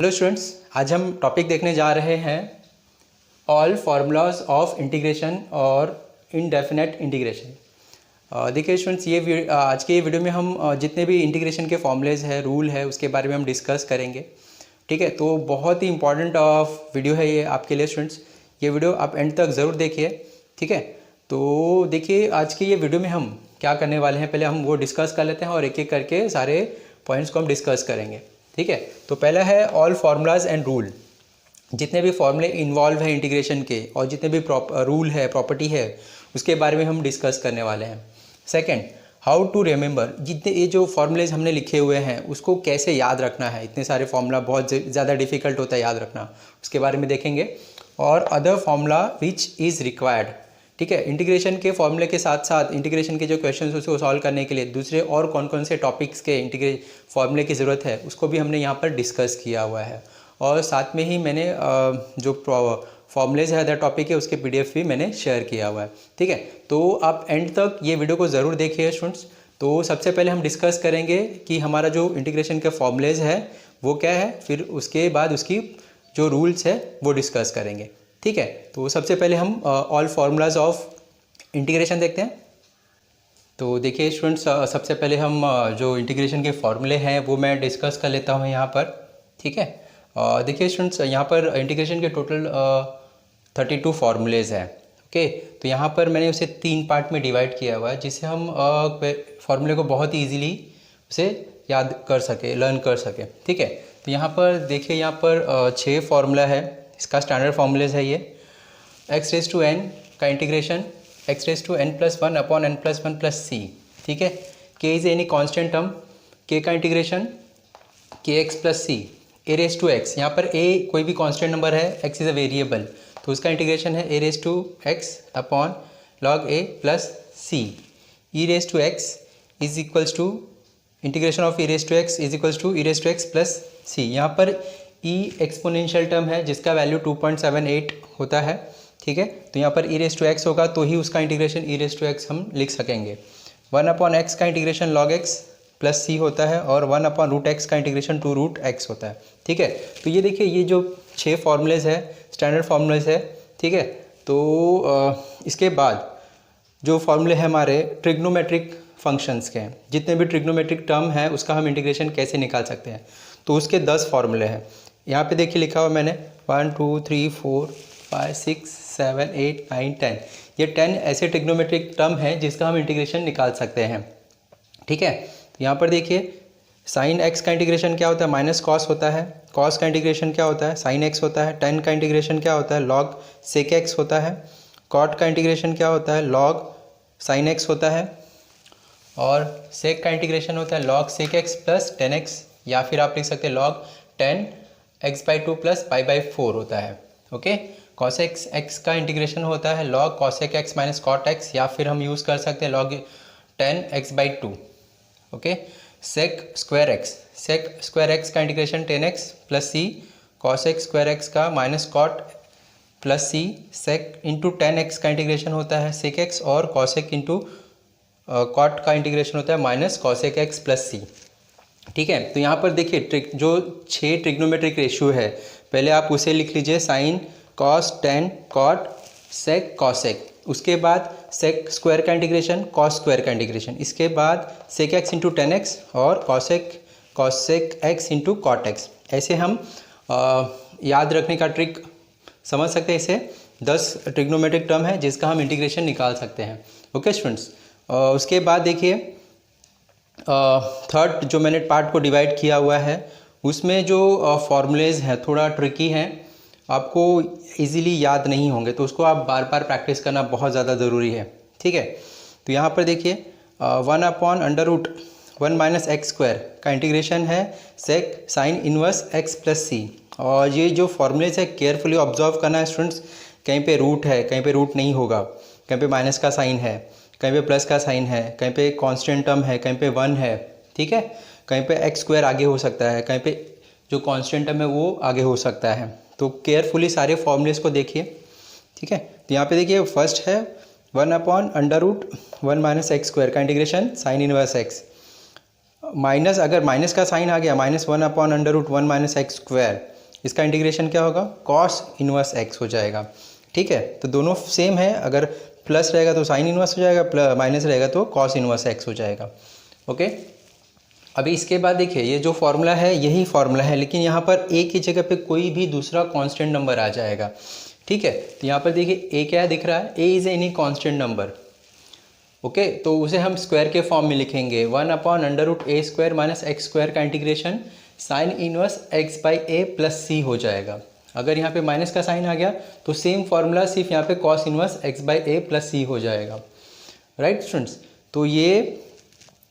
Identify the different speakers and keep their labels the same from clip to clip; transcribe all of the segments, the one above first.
Speaker 1: Hello students, आज हम topic देखने जा रहे हैं ऑल फार्मूलाज ऑफ इंटीग्रेशन और इनडेफिनेट इंटीग्रेशन। देखिए स्टूडेंट्स, आज के ये वीडियो में हम जितने भी इंटीग्रेशन के फॉर्मूलेज है, रूल है, उसके बारे में हम डिस्कस करेंगे। ठीक है, तो बहुत ही इंपॉर्टेंट वीडियो है ये आपके लिए स्टूडेंट्स। ये वीडियो आप एंड तक ज़रूर देखिए। ठीक है, तो देखिए आज के ये वीडियो में हम क्या करने वाले हैं, पहले हम वो डिस्कस कर लेते हैं और एक एक करके सारे पॉइंट्स को हम डिस्कस करेंगे। ठीक है, तो पहला है ऑल फार्मूलाज एंड रूल। जितने भी फॉर्मूले इन्वॉल्व है इंटीग्रेशन के और जितने भी रूल है, प्रॉपर्टी है, उसके बारे में हम डिस्कस करने वाले हैं। Second, how to remember. जितने ये जो फॉर्मूलेज हमने लिखे हुए हैं उसको कैसे याद रखना है। इतने सारे फॉर्मूला बहुत ज़्यादा डिफिकल्ट होता है याद रखना, उसके बारे में देखेंगे। और other formula which is required. ठीक है, इंटीग्रेशन के फॉर्मूले के साथ साथ इंटीग्रेशन के जो क्वेश्चन उसको सॉल्व करने के लिए दूसरे और कौन कौन से टॉपिक्स के फॉर्मूले की ज़रूरत है उसको भी हमने यहाँ पर डिस्कस किया हुआ है। और साथ में ही मैंने जो फॉर्मूलेज है, अदर टॉपिक है, उसके PDF भी मैंने शेयर किया हुआ है। ठीक है, तो आप एंड तक ये वीडियो को ज़रूर देखिए स्टूडेंट्स। तो सबसे पहले हम डिस्कस करेंगे कि हमारा जो इंटीग्रेशन के फॉर्मूलेज है वो क्या है, फिर उसके बाद उसकी जो रूल्स है वो डिस्कस करेंगे। ठीक है, तो सबसे पहले हम ऑल फार्मूलाज ऑफ इंटीग्रेशन देखते हैं। तो देखिए स्टूडेंट्स, सबसे पहले हम जो इंटीग्रेशन के फॉर्मूले हैं वो मैं डिस्कस कर लेता हूँ यहाँ पर। ठीक है, देखिए स्टूडेंट्स, यहाँ पर इंटीग्रेशन के टोटल 32 फार्मूलेज हैं। ओके, तो यहाँ पर मैंने उसे 3 पार्ट में डिवाइड किया हुआ है जिससे हम फार्मूले को बहुत ही ईजीली उसे याद कर सके, लर्न कर सके। ठीक है, तो यहाँ पर देखिए, यहाँ पर 6 फार्मूला है। इसका स्टैंडर्ड फार्मूलेज है ये। x⁴n का इंटीग्रेशन x⁴n+1 अपॉन n+1+c। ठीक है, k is any constant term, k का इंटीग्रेशन kx+c। a⁴x, यहाँ पर a कोई भी कांस्टेंट नंबर है, x इज़ अ वेरिएबल, तो उसका इंटीग्रेशन है a⁴x upon log a plus c। e⁴x is equals to integration of e⁴x is equals to e⁴x plus c। यहाँ पर e एक्सपोनेंशियल टर्म है जिसका वैल्यू 2.78 होता है। ठीक है, तो यहाँ पर e⁴x होगा तो ही उसका इंटीग्रेशन e⁴x हम लिख सकेंगे। 1/x का integration log x plus c होता है और 1/√x का इंटीग्रेशन 2√x होता है। ठीक है, तो ये देखिए, ये जो 6 फार्मूलेज है, स्टैंडर्ड फार्मूलेज है। ठीक है, तो इसके बाद जो फार्मूले हैं हमारे ट्रिग्नोमेट्रिक फंक्शंस के हैं, जितने भी ट्रिग्नोमेट्रिक टर्म है उसका हम इंटीग्रेशन कैसे निकाल सकते हैं, तो उसके 10 फार्मूले हैं। यहाँ पे देखिए लिखा हुआ मैंने 1 2 3 4 5 6 7 8 9 10। ये 10 ऐसे ट्रिग्नोमेट्रिक टर्म हैं जिसका हम इंटीग्रेशन निकाल सकते हैं। ठीक है, तो यहाँ पर देखिए, साइन x का इंटीग्रेशन क्या होता है, माइनस कॉस होता है। कॉस का इंटीग्रेशन क्या होता है, साइन x होता है। टेन का इंटीग्रेशन क्या होता है, लॉग सेक x होता है। कॉट का इंटीग्रेशन क्या होता है, लॉग साइन x होता है। और सेक का इंटीग्रेशन होता है log sec x plus 10x, या फिर आप लिख सकते हैं log 10x/2 प्लस π/4 होता है। ओके, cosec x का इंटीग्रेशन होता है log cosec x minus cot x, या फिर हम यूज़ कर सकते हैं log 10x/2। Okay, sec square x का integration 10x plus c, cosec square x का minus cot plus c, sec into 10x का इंटीग्रेशन होता है sec x, और cosec इंटू कॉट का इंटीग्रेशन होता है minus cosec x plus c. ठीक है, तो यहाँ पर देखिए जो 6 ट्रिग्नोमेट्रिक रेशियो है, पहले आप उसे लिख लीजिए, sine cos tan cot sec cosec. उसके बाद सेक स्क्वायर का इंटीग्रेशन, कॉस स्क्वायर का इंटीग्रेशन। इसके बाद सेक एक्स इंटू 10x और cosec X into cot X. ऐसे हम याद रखने का ट्रिक समझ सकते हैं। इसे 10 ट्रिग्नोमेट्रिक टर्म है जिसका हम इंटीग्रेशन निकाल सकते हैं। ओके स्टूडेंट्स, उसके बाद देखिए थर्ड जो मैंने पार्ट को डिवाइड किया हुआ है उसमें जो फॉर्मूलेज हैं थोड़ा ट्रिकी हैं, आपको इजीली याद नहीं होंगे, तो उसको आप बार बार प्रैक्टिस करना बहुत ज़्यादा ज़रूरी है। ठीक है, तो यहाँ पर देखिए 1/√1 माइनस एक्स स्क्वायर का इंटीग्रेशन है सेक साइन इनवर्स x प्लस सी। और ये जो फॉर्मूलेज है केयरफुली ऑब्जर्व करना है स्टूडेंट्स। कहीं पे रूट है, कहीं पे रूट नहीं होगा, कहीं पे माइनस का साइन है, कहीं पे प्लस का साइन है, कहीं पे कांस्टेंट टर्म है, कहीं पे 1 है। ठीक है, कहीं पे एक्स स्क्वायर आगे हो सकता है, कहीं पे जो कांस्टेंट टर्म है वो आगे हो सकता है। तो केयरफुली सारे फॉर्मूलेज को देखिए। ठीक है, तो यहाँ पे देखिए फर्स्ट है 1/√1 माइनस एक्स स्क्वायर का integration sine inverse x. Minus, अगर माइनस का साइन आ गया, -1/√1 - x², इसका इंटीग्रेशन क्या होगा, कॉस इनवर्स x हो जाएगा। ठीक है, तो दोनों सेम है, अगर प्लस रहेगा तो साइन इनवर्स हो जाएगा, माइनस रहेगा तो कॉस इनवर्स x हो जाएगा। ओके, अभी इसके बाद देखिए ये जो फॉर्मूला है यही फॉर्मूला है, लेकिन यहाँ पर a की जगह पे कोई भी दूसरा कांस्टेंट नंबर आ जाएगा। ठीक है, तो यहाँ पर देखिए a क्या दिख रहा है, a is any constant number. Okay, तो उसे हम स्क्वायर के फॉर्म में लिखेंगे, 1/√a² - x² का integration sine inverse x/a + c हो जाएगा। अगर यहाँ पे माइनस का साइन आ गया तो सेम फार्मूला सिर्फ यहाँ पे कॉस इनवर्स x/a + c हो जाएगा। राइट स्टूडेंट्स, तो ये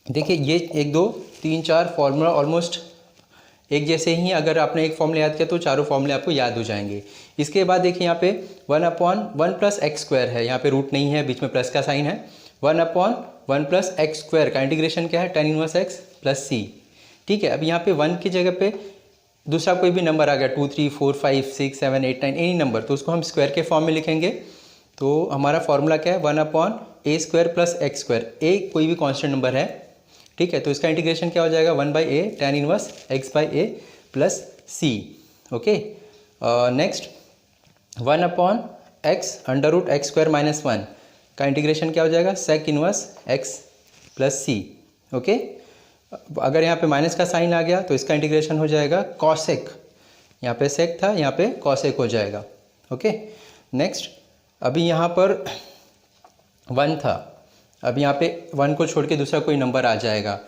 Speaker 1: देखिए ये 1 2 3 4 फार्मूला ऑलमोस्ट एक जैसे ही, अगर आपने एक फॉर्मूला याद किया तो चारों फॉर्मूले आपको याद हो जाएंगे। इसके बाद देखिए यहाँ पे 1/1 + x² है, यहाँ पे रूट नहीं है, बीच में प्लस का साइन है। 1/1 + x² का इंटीग्रेशन क्या है, tan इनवर्स x + c। ठीक है, अब यहाँ पे 1 की जगह पे दूसरा कोई भी नंबर आ गया, 2 3 4 5 6 7 8 9 एनी नंबर, तो उसको हम स्क्वायर के फॉर्म में लिखेंगे। तो हमारा फॉर्मूला क्या है, 1/a² + x², a कोई भी कांस्टेंट नंबर है। ठीक है, तो इसका इंटीग्रेशन क्या हो जाएगा, 1/a tan inverse x/a + c। Okay, next 1/x√x² - 1 का इंटीग्रेशन क्या हो जाएगा, sec inverse x + c। Okay, अगर यहाँ पे माइनस का साइन आ गया तो इसका इंटीग्रेशन हो जाएगा cosec, यहाँ पे sec था, यहाँ पे cosec हो जाएगा। ओके, नेक्स्ट अभी यहाँ पर 1 था, अब यहाँ पे 1 को छोड़ के दूसरा कोई नंबर आ जाएगा।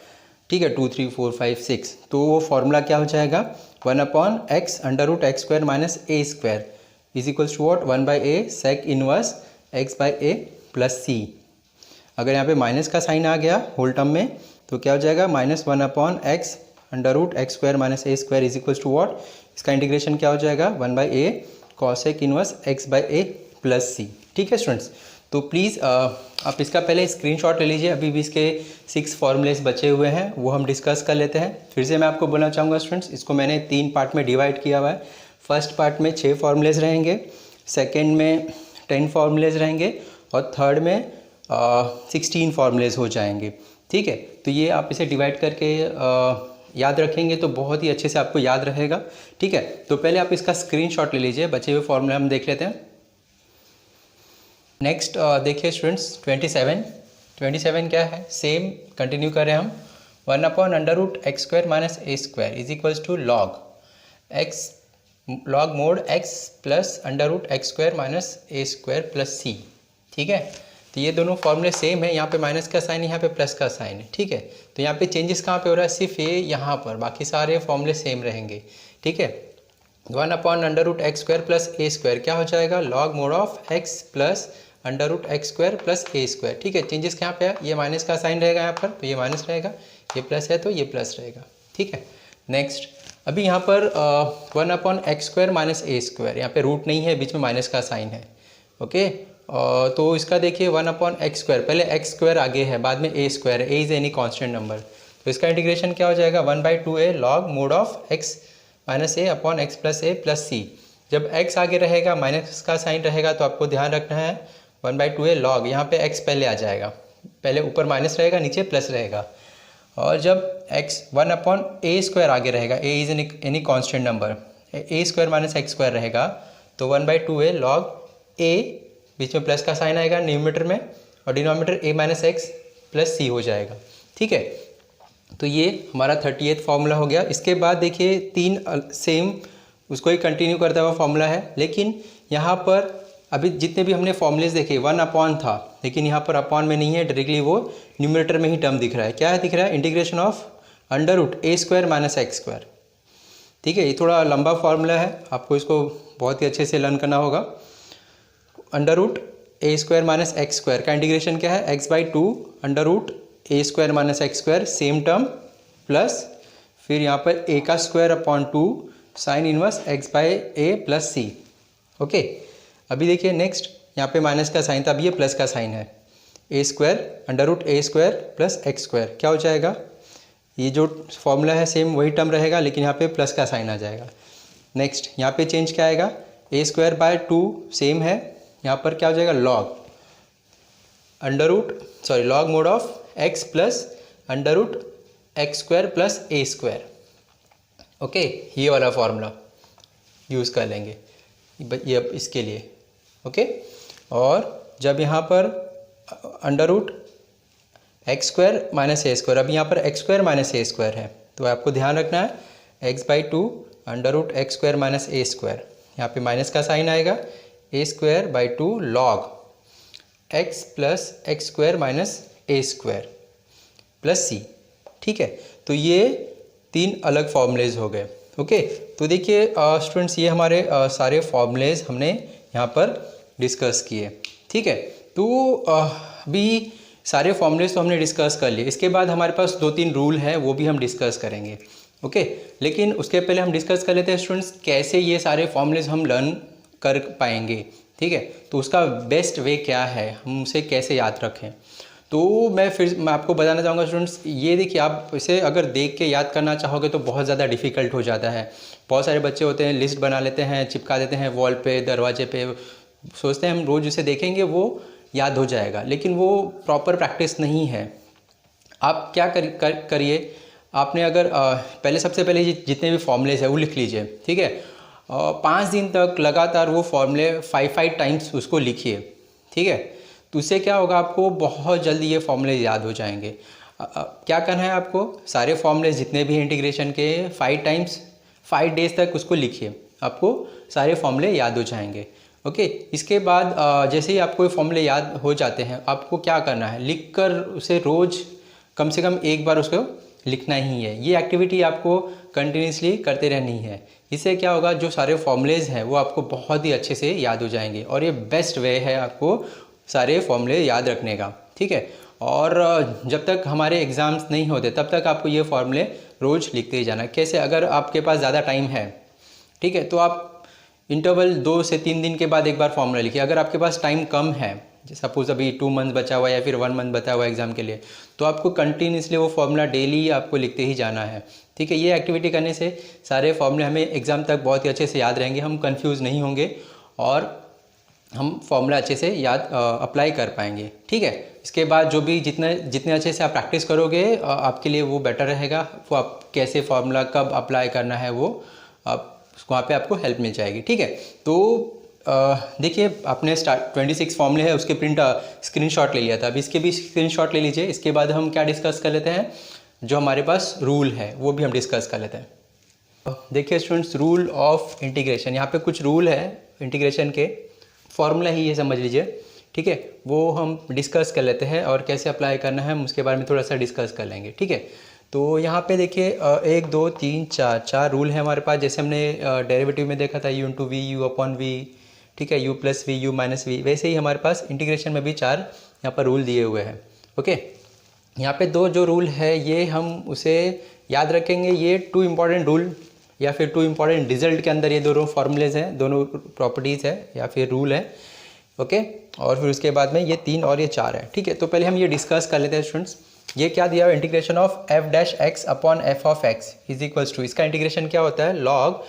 Speaker 1: ठीक है, 2 3 4 5 6, तो वो फॉर्मूला क्या हो जाएगा, 1/x√x² - a² is equals to what, 1/a sec inverse x/a + c। अगर यहाँ पे माइनस का साइन आ गया होल टर्म में तो क्या हो जाएगा, -1/x√x² - a² is equals to what, इसका इंटीग्रेशन क्या हो जाएगा, 1/a cosec inverse x/a + c। ठीक है स्टूडेंट्स, तो प्लीज़ आप इसका पहले स्क्रीनशॉट ले लीजिए, अभी भी इसके 6 फॉर्मूलेस बचे हुए हैं, वो हम डिस्कस कर लेते हैं। फिर से मैं आपको बोलना चाहूँगा स्टूडेंट्स, इसको मैंने 3 पार्ट में डिवाइड किया हुआ है। फर्स्ट पार्ट में 6 फॉर्मूलेस रहेंगे, सेकेंड में 10 फॉर्मूलेस रहेंगे और थर्ड में 16 फॉर्मूलेस हो जाएंगे। ठीक है, तो ये आप इसे डिवाइड करके याद रखेंगे तो बहुत ही अच्छे से आपको याद रहेगा। ठीक है, तो पहले आप इसका स्क्रीनशॉट ले लीजिए, बचे हुए फॉर्मूले हम देख लेते हैं। नेक्स्ट देखिए स्टूडेंट्स, 27 क्या है, सेम कंटिन्यू करें हम, 1/√x² - a² is equals to log mod x + √x² - a² + c। ठीक है, तो ये दोनों फॉर्मूले सेम है, यहाँ पे माइनस का साइन, यहाँ पे प्लस का साइन है। ठीक है, तो यहाँ पे चेंजेस कहाँ पे हो रहा है, सिर्फ ये यहाँ पर, बाकी सारे फॉर्मूले सेम रहेंगे। ठीक है, 1/√x² + a² क्या हो जाएगा, log mod of x + √x² + a²। ठीक है, चेंजेस कहाँ पे है, ये माइनस का साइन रहेगा यहाँ पर, तो ये माइनस रहेगा, ये प्लस है तो ये प्लस रहेगा। ठीक है, नेक्स्ट अभी यहाँ पर 1/x² - a², यहाँ पे रूट नहीं है, बीच में माइनस का साइन है। ओके, तो इसका देखिए 1/x², पहले x² आगे है, बाद में a² है, a is any constant number, तो इसका इंटीग्रेशन क्या हो जाएगा, 1/2a log mod of x - a/x + a + c। जब x आगे रहेगा, माइनस का साइन रहेगा, तो आपको ध्यान रखना है 1/2a log, यहाँ पे x पहले आ जाएगा, पहले ऊपर माइनस रहेगा, नीचे प्लस रहेगा। और जब x 1/a² आगे रहेगा, a is any constant number, a² - x² रहेगा, तो 1/2a log a, बीच में प्लस का साइन आएगा न्यूमरेटर में, और डिनोमिनेटर a - x + c हो जाएगा। ठीक है, तो ये हमारा 38 फार्मूला हो गया। इसके बाद देखिए 3 सेम उसको ही कंटिन्यू करता हुआ फार्मूला है, लेकिन यहाँ पर अभी जितने भी हमने फॉर्मूलेज देखे 1/ था, लेकिन यहाँ पर अपॉन में नहीं है, डायरेक्टली वो न्यूमरेटर में ही टर्म दिख रहा है। क्या है दिख रहा है, इंटीग्रेशन ऑफ √a² - x²। ठीक है, ये थोड़ा लंबा फार्मूला है, आपको इसको बहुत ही अच्छे से लर्न करना होगा। √a² - x² का इंटीग्रेशन क्या है, x/2 √a² - x², same term, plus फिर यहाँ पर a² / 2 sine inverse x/a + c। Okay, अभी देखिए नेक्स्ट, यहाँ पे माइनस का साइन था, अब ये प्लस का साइन है, a² √a² + x², क्या हो जाएगा, ये जो फॉर्मूला है सेम वही टर्म रहेगा, लेकिन यहाँ पे प्लस का साइन आ जाएगा। नेक्स्ट यहाँ पे चेंज क्या आएगा, a²/2 सेम है, यहाँ पर क्या हो जाएगा, log mod of x + x square plus A square. Okay, ये वाला फॉर्मूला यूज़ कर लेंगे ये इसके लिए। ओके, और जब यहाँ पर under root x square minus a square, अब यहाँ पर x square minus a square है, तो आपको ध्यान रखना है x by two under root x square minus a square, यहाँ पे माइनस का साइन आएगा, a square by two log x plus x square minus a square plus c. ठीक है, तो ये तीन अलग फॉर्मूलेज हो गए। ओके, तो देखिए स्टूडेंट्स, ये हमारे सारे फॉर्मूलेज हमने यहाँ पर डिस्कस किए। ठीक है, तो अभी सारे फॉर्मूलेज तो हमने डिस्कस कर लिए। इसके बाद हमारे पास 2-3 रूल है, वो भी हम डिस्कस करेंगे। ओके, लेकिन उसके पहले हम डिस्कस कर लेते हैं स्टूडेंट्स कैसे ये सारे फॉर्मूलेज हम लर्न कर पाएंगे। ठीक है, तो उसका बेस्ट वे क्या है, हम उसे कैसे याद रखें। तो मैं आपको बताना चाहूँगा स्टूडेंट्स, ये देखिए आप इसे अगर देख के याद करना चाहोगे तो बहुत ज़्यादा डिफ़िकल्ट हो जाता है। बहुत सारे बच्चे होते हैं लिस्ट बना लेते हैं, चिपका देते हैं वॉल पे, दरवाजे पे, सोचते हैं हम रोज़ उसे देखेंगे वो याद हो जाएगा, लेकिन वो प्रॉपर प्रैक्टिस नहीं है। आप क्या करिए, आपने अगर पहले सबसे पहले जितने भी फॉर्मूलेज है वो लिख लीजिए। ठीक है, 5 दिन तक लगातार वो फॉर्मूले 5 टाइम्स उसको लिखिए। ठीक है, तो उससे क्या होगा, आपको बहुत जल्दी ये फॉर्मूले याद हो जाएंगे। क्या करना है आपको, सारे फॉर्मूले जितने भी इंटीग्रेशन के 5 टाइम्स 5 डेज तक उसको लिखिए, आपको सारे फॉर्मूले याद हो जाएंगे। ओके, इसके बाद जैसे ही आपको ये फॉर्मूले याद हो जाते हैं, आपको क्या करना है, लिख कर उसे रोज़ कम से कम एक बार उसको लिखना ही है। ये एक्टिविटी आपको कंटिन्यूसली करते रहनी है। इससे क्या होगा, जो सारे फॉर्मूलेज हैं वो आपको बहुत ही अच्छे से याद हो जाएंगे, और ये बेस्ट वे है आपको सारे फॉर्मूले याद रखने का। ठीक है, और जब तक हमारे एग्ज़ाम्स नहीं होते तब तक आपको ये फॉर्मूले रोज़ लिखते ही जाना। कैसे, अगर आपके पास ज़्यादा टाइम है, ठीक है, तो आप इंटरवल 2 से 3 दिन के बाद एक बार फॉर्मूला लिखिए। अगर आपके पास टाइम कम है, सपोज़ अभी 2 मंथ बचा हुआ है या फिर 1 मंथ बचा हुआ है एग्ज़ाम के लिए, तो आपको कंटिन्यूसली वो फॉर्मूला डेली आपको लिखते ही जाना है। ठीक है, ये एक्टिविटी करने से सारे फॉर्मूले हमें एग्ज़ाम तक बहुत ही अच्छे से याद रहेंगे, हम कंफ्यूज नहीं होंगे और हम फॉर्मूला अच्छे से याद अप्लाई कर पाएंगे। ठीक है, इसके बाद जो भी जितने अच्छे से आप प्रैक्टिस करोगे आपके लिए वो बेटर रहेगा। वो आप कैसे फॉर्मूला कब अप्लाई करना है वो आप वहाँ पे आपको हेल्प मिल जाएगी। ठीक है, तो देखिए आपने 26 फॉर्मूले है उसके स्क्रीनशॉट ले लिया था, अब इसके भी स्क्रीनशॉट ले लीजिए। इसके बाद हम क्या डिस्कस कर लेते हैं, जो हमारे पास रूल है वो भी हम डिस्कस कर लेते हैं। देखिए स्टूडेंट्स, रूल ऑफ इंटीग्रेशन, यहाँ पे कुछ रूल है इंटीग्रेशन के, फॉर्मूला ही ये समझ लीजिए। ठीक है, वो हम डिस्कस कर लेते हैं और कैसे अप्लाई करना है हम उसके बारे में थोड़ा सा डिस्कस कर लेंगे। ठीक है, तो यहाँ पे देखिए 1 2 3 4 रूल है हमारे पास। जैसे हमने डेरिवेटिव में देखा था u into V, U upon V, ठीक है, u plus V, U minus V, वैसे ही हमारे पास इंटीग्रेशन में भी 4 यहाँ पर रूल दिए हुए हैं। ओके, यहाँ पे 2 जो रूल है ये हम उसे याद रखेंगे। ये 2 इंपॉर्टेंट रूल या फिर 2 इंपॉर्टेंट रिजल्ट के अंदर ये दोनों फॉर्मूलेज हैं, दोनों प्रॉपर्टीज़ है या फिर रूल है। ओके, और फिर उसके बाद में ये 3 और ये 4 है। ठीक है, तो पहले हम ये डिस्कस कर लेते हैं स्टूडेंट्स। ये क्या दिया हुआ, integration of f dash x upon f of x is equals to, इसका इंटीग्रेशन क्या होता है, log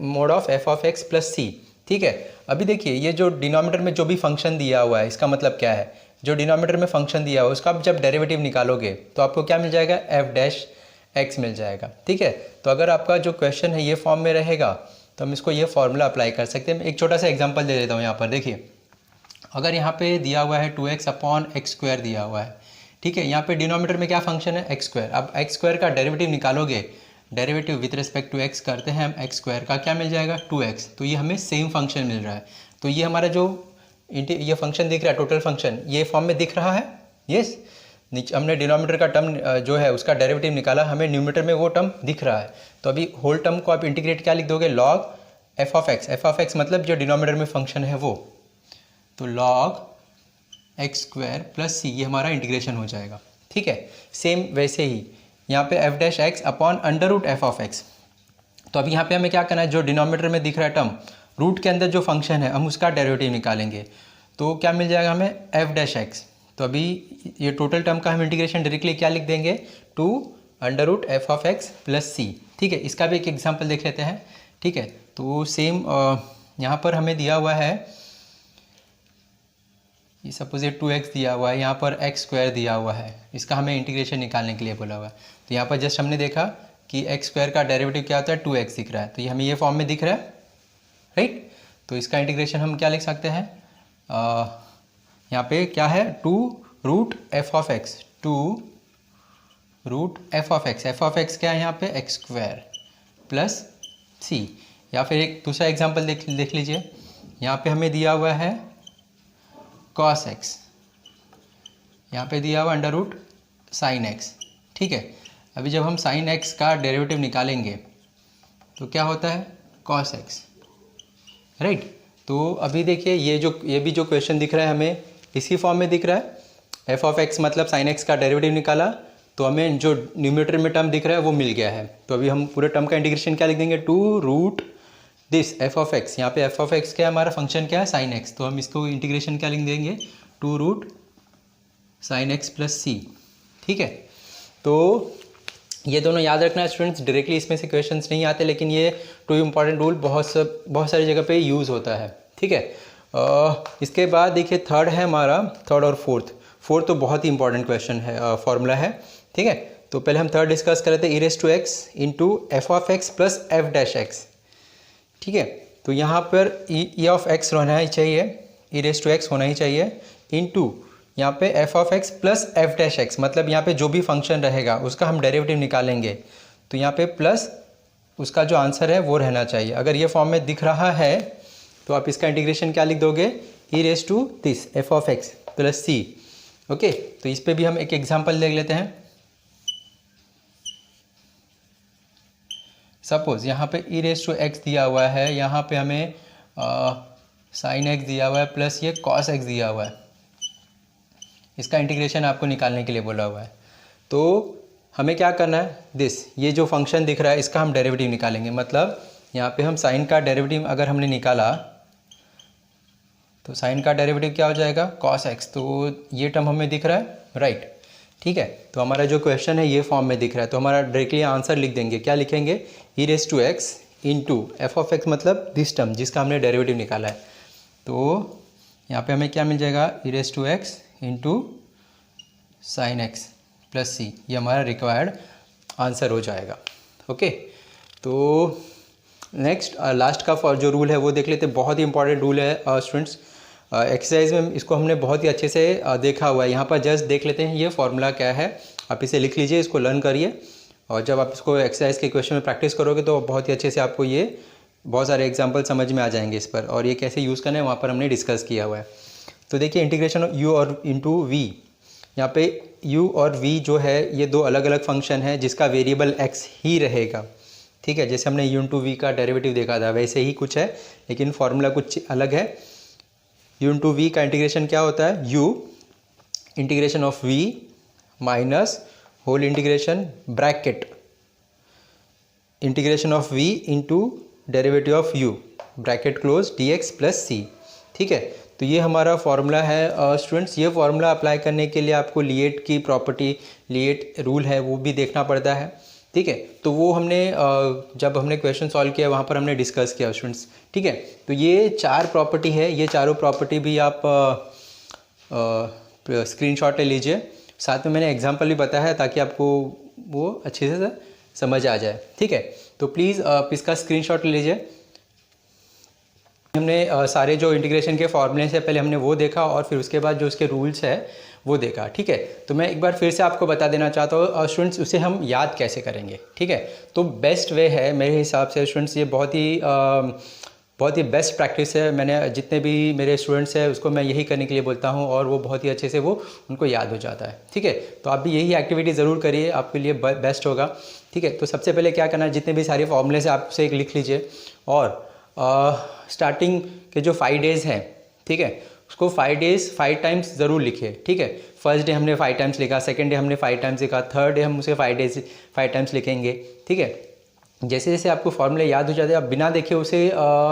Speaker 1: mod of f of x plus c. ठीक है, अभी देखिए ये जो डिनोमिनेटर में जो भी फंक्शन दिया हुआ है, इसका मतलब क्या है, जो डिनोमिनेटर में फंक्शन दिया हुआ है उसका आप जब डेरिवेटिव निकालोगे तो आपको क्या मिल जाएगा, एफ डैश एक्स मिल जाएगा। ठीक है, तो अगर आपका जो क्वेश्चन है ये फॉर्म में रहेगा तो हम इसको ये फॉर्मूला अप्लाई कर सकते हैं। एक छोटा सा एग्जांपल दे देता हूँ यहाँ पर। देखिए अगर यहाँ पे दिया हुआ है 2x अपॉन एक्स स्क्वायर दिया हुआ है, ठीक है, यहाँ पे डिनोमिनेटर में क्या फंक्शन है, एक्स स्क्वायर। अब एक्स स्क्वायर का डेरिवेटिव निकालोगे, derivative with respect to X करते हैं हम, एक्स स्क्वायर का क्या मिल जाएगा, 2x। तो ये हमें सेम फंक्शन मिल रहा है। तो ये हमारा जो ये फंक्शन दिख रहा है, टोटल फंक्शन, ये फॉर्म में दिख रहा है। यस, नीचे हमने डिनोमिनेटर का टर्म जो है उसका डेरिवेटिव निकाला, हमें न्यूमरेटर में वो टर्म दिख रहा है। तो अभी होल टर्म को आप इंटीग्रेट क्या लिख दोगे, log F of x. F of x मतलब जो डिनोमिनेटर में फंक्शन है वो, तो लॉग एक्स स्क्वायर प्लस सी, ये हमारा इंटीग्रेशन हो जाएगा। ठीक है, सेम वैसे ही यहाँ पे F dash x upon under root F of X. तो अभी यहाँ पे हमें क्या करना है, जो डिनोमिनेटर में दिख रहा है टर्म, रूट के अंदर जो फंक्शन है हम उसका डेरिवेटिव निकालेंगे। तो क्या मिल जाएगा हमें, एफ डैश एक्स। तो अभी ये टोटल टर्म का हम इंटीग्रेशन डायरेक्टली क्या लिख देंगे, two under root F of x plus c. ठीक है, इसका भी एक एग्जांपल देख लेते हैं। ठीक है, तो सेम यहाँ पर हमें दिया हुआ है ये सपोज ये 2x दिया हुआ है, यहाँ पर x स्क्वायर दिया हुआ है, इसका हमें इंटीग्रेशन निकालने के लिए बोला हुआ है। तो यहाँ पर जस्ट हमने देखा कि x स्क्वायर का डेरिवेटिव क्या होता है, 2x दिख रहा है, तो ये हमें ये फॉर्म में दिख रहा है, राइट। तो इसका इंटीग्रेशन हम क्या लिख सकते हैं, यहाँ पे क्या है, 2√f(x), 2√f(x), f(x) क्या है यहाँ पे, x स्क्वायर प्लस c। या फिर एक दूसरा एग्जांपल देख लीजिए, यहाँ पे हमें दिया हुआ है cos x, यहाँ पे दिया हुआ √sin x, ठीक है। अभी जब हम sin x का डेरिवेटिव निकालेंगे तो क्या होता है, cos x, राइट। तो अभी देखिए ये भी जो क्वेश्चन दिख रहा है हमें इसी फॉर्म में दिख रहा है। f(x) मतलब sin x का डेरिवेटिव निकाला तो हमें जो न्यूमरेटर में टर्म दिख रहा है वो मिल गया है। तो अभी हम पूरे टर्म का इंटीग्रेशन क्या लिख देंगे, 2 दिस f(x), यहाँ पे f(x) क्या है, हमारा फंक्शन क्या है, sin x, तो हम इसको इंटीग्रेशन क्या लिख देंगे, 2√sin x प्लस c, ठीक है। तो ये दोनों याद रखना स्टूडेंट्स, डायरेक्टली इसमें से क्वेश्चंस नहीं आते, लेकिन ये 2 इम्पॉर्टेंट रूल बहुत सारी जगह पे यूज़ होता है, ठीक है। इसके बाद देखिए थर्ड है हमारा, थर्ड और फोर्थ तो बहुत ही इंपॉर्टेंट क्वेश्चन है, फॉर्मूला है, ठीक है। तो पहले हम थर्ड डिस्कस कर रहे थे, e⁻x into f(x) plus f'(x), ठीक है। तो यहाँ पर e(x) होना ही चाहिए, e⁻x होना ही चाहिए, इनटू यहाँ पे f(x) प्लस f'(x), मतलब यहाँ पे जो भी फंक्शन रहेगा उसका हम डेरिवेटिव निकालेंगे, तो यहाँ पे प्लस उसका जो आंसर है वो रहना चाहिए। अगर ये फॉर्म में दिख रहा है तो आप इसका इंटीग्रेशन क्या लिख दोगे, e⁻this f(x) plus c, okay. तो इस पे भी हम एक एग्जांपल देख लेते हैं। सपोज यहाँ पे e⁻x दिया हुआ है, यहाँ पे हमें sin x दिया हुआ है प्लस ये cos x दिया हुआ है, इसका इंटीग्रेशन आपको निकालने के लिए बोला हुआ है। तो हमें क्या करना है, ये जो फंक्शन दिख रहा है इसका हम डेरिवेटिव निकालेंगे, मतलब यहाँ पे हम साइन का डेरिवेटिव अगर हमने निकाला तो साइन का डेरिवेटिव क्या हो जाएगा, cos x, तो ये टर्म हमें दिख रहा है, राइट, ठीक है। तो हमारा जो क्वेश्चन है ये फॉर्म में दिख रहा है, तो हमारा डायरेक्टली आंसर लिख देंगे, क्या लिखेंगे, e⁻x इंटू f(x) मतलब दिस टर्म जिसका हमने डेरिवेटिव निकाला है। तो यहाँ पे हमें क्या मिल जाएगा, e⁻x into sin x plus c, ये हमारा रिक्वायर्ड आंसर हो जाएगा, ओके। तो नेक्स्ट लास्ट का जो रूल है वो देख लेते हैं, बहुत ही इंपॉर्टेंट रूल है स्टूडेंट्स। एक्सरसाइज में इसको हमने बहुत ही अच्छे से देखा हुआ है। यहाँ पर जस्ट देख लेते हैं ये फॉर्मूला क्या है, आप इसे लिख लीजिए, इसको लर्न करिए, और जब आप इसको एक्सरसाइज के क्वेश्चन में प्रैक्टिस करोगे तो बहुत ही अच्छे से आपको ये बहुत सारे एग्जांपल समझ में आ जाएंगे इस पर, और ये कैसे यूज़ करना है वहाँ पर हमने डिस्कस किया हुआ है। तो देखिए इंटीग्रेशन ऑफ u और इंटू वी, यहाँ पे u और v जो है ये दो अलग अलग फंक्शन है जिसका वेरिएबल x ही रहेगा, ठीक है। जैसे हमने u इंटू वी का डेरिवेटिव देखा था वैसे ही कुछ है, लेकिन फॉर्मूला कुछ अलग है। u इंटू वी का इंटीग्रेशन क्या होता है, u integration of v minus whole integration bracket integration of v into derivative of u bracket close dx plus c, ठीक है। तो ये हमारा फॉर्मूला है स्टूडेंट्स। ये फॉर्मूला अप्लाई करने के लिए आपको लिएट की प्रॉपर्टी, लिएट रूल है वो भी देखना पड़ता है, ठीक है। तो वो हमने जब हमने क्वेश्चन सॉल्व किया वहाँ पर हमने डिस्कस किया स्टूडेंट्स, ठीक है। तो ये 4 प्रॉपर्टी है, ये चारों प्रॉपर्टी भी आप स्क्रीनशॉट ले लीजिए, साथ में मैंने एग्जांपल भी बताया है ताकि आपको वो अच्छे से समझ आ जाए, ठीक है। तो प्लीज़ आप इसका स्क्रीनशॉट ले लीजिए। हमने सारे जो इंटीग्रेशन के फॉर्मूले से पहले हमने वो देखा और फिर उसके बाद जो उसके रूल्स है वो देखा, ठीक है। तो मैं एक बार फिर से आपको बता देना चाहता हूँ स्टूडेंट्स, उसे हम याद कैसे करेंगे, ठीक है। तो बेस्ट वे है मेरे हिसाब से स्टूडेंट्स, ये बहुत ही बेस्ट प्रैक्टिस है। मैंने जितने भी मेरे स्टूडेंट्स हैं उसको मैं यही करने के लिए बोलता हूँ और वो बहुत ही अच्छे से वो उनको याद हो जाता है, ठीक है। तो आप भी यही एक्टिविटी ज़रूर करिए, आपके लिए बेस्ट होगा, ठीक है। तो सबसे पहले क्या करना है, जितने भी सारे फॉर्मूले से आप उसे एक लिख लीजिए, और स्टार्टिंग के जो 5 डेज़ हैं, ठीक है, उसको 5 डेज़ 5 टाइम्स ज़रूर लिखिए, ठीक है। फर्स्ट डे हमने 5 टाइम्स लिखा, सेकंड डे हमने 5 टाइम्स लिखा, थर्ड डे हम उसे 5 टाइम्स लिखेंगे, ठीक है। जैसे जैसे आपको फॉर्मूले याद हो जाते हैं, आप बिना देखे उसे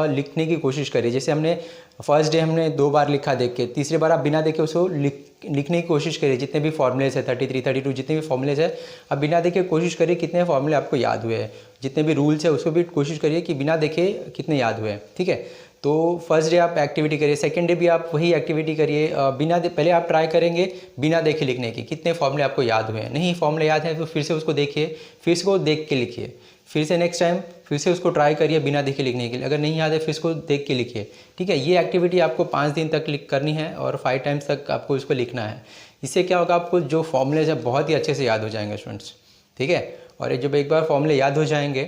Speaker 1: लिखने की कोशिश करिए। जैसे हमने फर्स्ट डे हमने 2 बार लिखा देख के, तीसरी बार आप बिना देखे उसको लिखने की कोशिश करिए। जितने भी फॉर्मूलेज है 33, 32 जितने भी फॉर्मूलेज है, आप बिना देखे कोशिश करिए कितने फॉर्मूले आपको याद हुए हैं। जितने भी रूल्स है उसको भी कोशिश करिए कि बिना देखे कितने याद हुए हैं, ठीक है। तो फर्स्ट डे आप एक्टिविटी करिए, सेकंड डे भी आप वही एक्टिविटी करिए। पहले आप ट्राई करेंगे बिना देखे लिखने की, कितने फॉर्मूले आपको याद हुए हैं। नहीं फॉर्मूले याद है तो फिर से उसको देखिए, फिर से वो देख के लिखिए, फिर से नेक्स्ट टाइम फिर से उसको ट्राई करिए बिना देखे लिखने के लिए। अगर नहीं याद है फिर इसको देख के लिखिए, ठीक है। ये एक्टिविटी आपको 5 दिन तक करनी है और 5 टाइम्स तक आपको इसको लिखना है। इससे क्या होगा, आपको जो फॉर्मूलेज है बहुत ही अच्छे से याद हो जाएंगे स्टूडेंट्स, ठीक है। और जब एक बार फॉर्मूले याद हो जाएंगे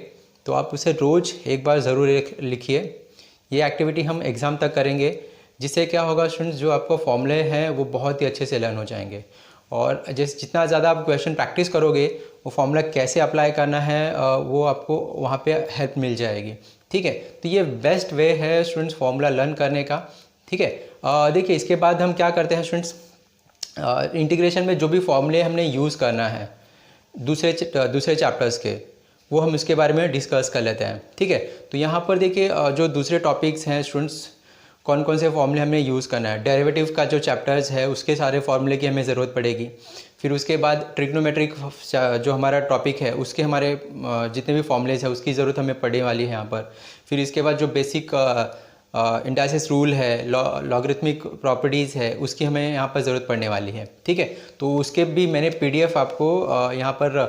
Speaker 1: तो आप उसे रोज़ एक बार ज़रूर लिखिए। ये एक्टिविटी हम एग्ज़ाम तक करेंगे, जिससे क्या होगा स्टूडेंट्स, जो आपको फॉर्मूले हैं वो बहुत ही अच्छे से लर्न हो जाएंगे। और जितना ज़्यादा आप क्वेश्चन प्रैक्टिस करोगे, वो फॉर्मूला कैसे अप्लाई करना है वो आपको वहाँ पे हेल्प मिल जाएगी, ठीक है। तो ये बेस्ट वे है स्टूडेंट्स फॉर्मूला लर्न करने का, ठीक है। देखिए इसके बाद हम क्या करते हैं स्टूडेंट्स, इंटीग्रेशन में जो भी फॉर्मूले हमने यूज़ करना है दूसरे चैप्टर्स के, वो हम इसके बारे में डिस्कस कर लेते हैं, ठीक है। तो यहाँ पर देखिए जो दूसरे टॉपिक्स हैं स्टूडेंट्स, कौन कौन से फॉर्मूले हमें यूज़ करना है। डेरिवेटिव का जो चैप्टर्स है उसके सारे फॉर्मूले की हमें ज़रूरत पड़ेगी। फिर उसके बाद ट्रिग्नोमेट्रिक जो हमारा टॉपिक है उसके हमारे जितने भी फॉर्मूलेज है उसकी ज़रूरत हमें पड़ने वाली है यहाँ पर। फिर इसके बाद जो बेसिक इंडाइसिस रूल है, लॉगरिथमिक प्रॉपर्टीज़ है, उसकी हमें यहाँ पर ज़रूरत पड़ने वाली है, ठीक है। तो उसके भी मैंने PDF आपको यहाँ पर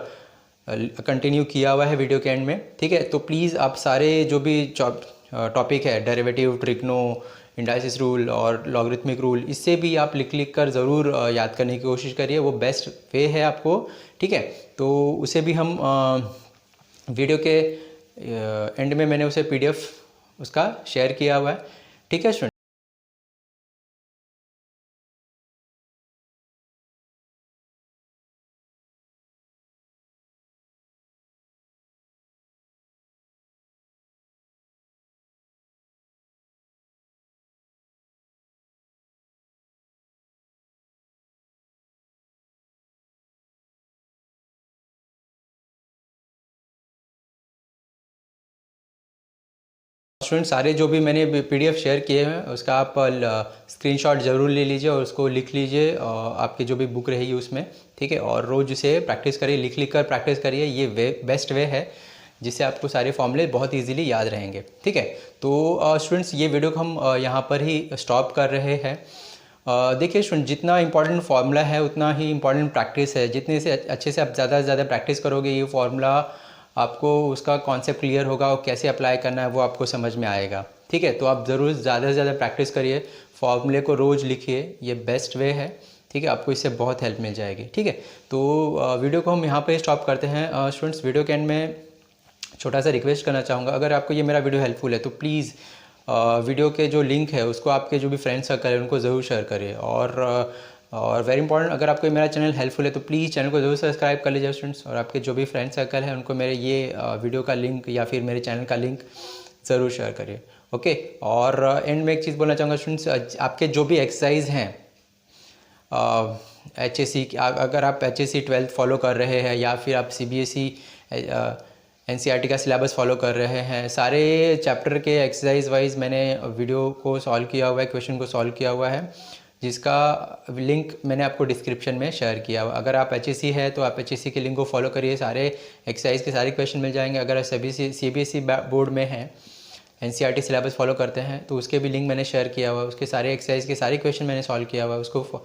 Speaker 1: कंटिन्यू किया हुआ है वीडियो के एंड में, ठीक है। तो प्लीज़ आप सारे जो भी टॉपिक है, डेरिवेटिव, ट्रिग्नो, इंडाइसिस रूल और लॉगरिथमिक रूल, इससे भी आप लिख कर ज़रूर याद करने की कोशिश करिए। वो बेस्ट वे है आपको, ठीक है। तो उसे भी हम वीडियो के एंड में मैंने उसे PDF उसका शेयर किया हुआ है, ठीक है स्टूडेंट। स्टूडेंट सारे जो भी मैंने PDF शेयर किए हैं उसका आप स्क्रीनशॉट ज़रूर ले लीजिए और उसको लिख लीजिए आपकी जो भी बुक रहेगी उसमें, ठीक है। और रोज़ उसे प्रैक्टिस करिए, लिख कर प्रैक्टिस करिए। ये बेस्ट वे है जिससे आपको सारे फॉर्मूले बहुत इजीली याद रहेंगे, ठीक है। तो स्टूडेंट्स ये वीडियो को हम यहाँ पर ही स्टॉप कर रहे हैं। देखिए स्टूडेंट, जितना इंपॉर्टेंट फार्मूला है उतना ही इंपॉर्टेंट प्रैक्टिस है। जितने से अच्छे से आप ज़्यादा से ज़्यादा प्रैक्टिस करोगे, ये फार्मूला आपको उसका कॉन्सेप्ट क्लियर होगा और कैसे अप्लाई करना है वो आपको समझ में आएगा, ठीक है। तो आप ज़रूर ज़्यादा से ज़्यादा प्रैक्टिस करिए, फार्मूले को रोज़ लिखिए, ये बेस्ट वे है, ठीक है। आपको इससे बहुत हेल्प मिल जाएगी, ठीक है। तो वीडियो को हम यहाँ पे स्टॉप करते हैं स्टूडेंट्स। वीडियो के एंड में छोटा सा रिक्वेस्ट करना चाहूँगा, अगर आपको ये मेरा वीडियो हेल्पफुल है तो प्लीज़ वीडियो के जो लिंक है उसको आपके जो भी फ्रेंड सर्कल है उनको ज़रूर शेयर करिए। और वेरी इंपॉर्टेंट, अगर आपको मेरा चैनल हेल्पफुल है तो प्लीज़ चैनल को ज़रूर सब्सक्राइब कर लीजिए स्टूडेंट्स। और आपके जो भी फ्रेंड सर्कल है उनको मेरे ये वीडियो का लिंक या फिर मेरे चैनल का लिंक ज़रूर शेयर करिए, ओके। और एंड में एक चीज़ बोलना चाहूँगा स्टूडेंट्स, आपके जो भी एक्सरसाइज हैं HSC, अगर आप HSC 12th फॉलो कर रहे हैं या फिर आप CBSE NCERT का सिलेबस फॉलो कर रहे हैं, सारे चैप्टर के एक्सरसाइज वाइज मैंने वीडियो को सॉल्व किया हुआ है, क्वेश्चन को सॉल्व किया हुआ है, जिसका लिंक मैंने आपको डिस्क्रिप्शन में शेयर किया हुआ। अगर आप HSC है तो आप HSC के लिंक को फॉलो करिए, सारे एक्सरसाइज के सारे क्वेश्चन मिल जाएंगे। अगर आप CBSE बोर्ड में हैं, NCERT सिलेबस फॉलो करते हैं तो उसके भी लिंक मैंने शेयर किया हुआ है। उसके सारे एक्सरसाइज के सारे क्वेश्चन मैंने सॉल्व किया हुआ है, उसको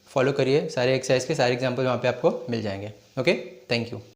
Speaker 1: फॉलो करिए। सारे एक्सरसाइज के सारे एग्जाम्पल वहाँ पे आपको मिल जाएंगे, ओके। Thank you.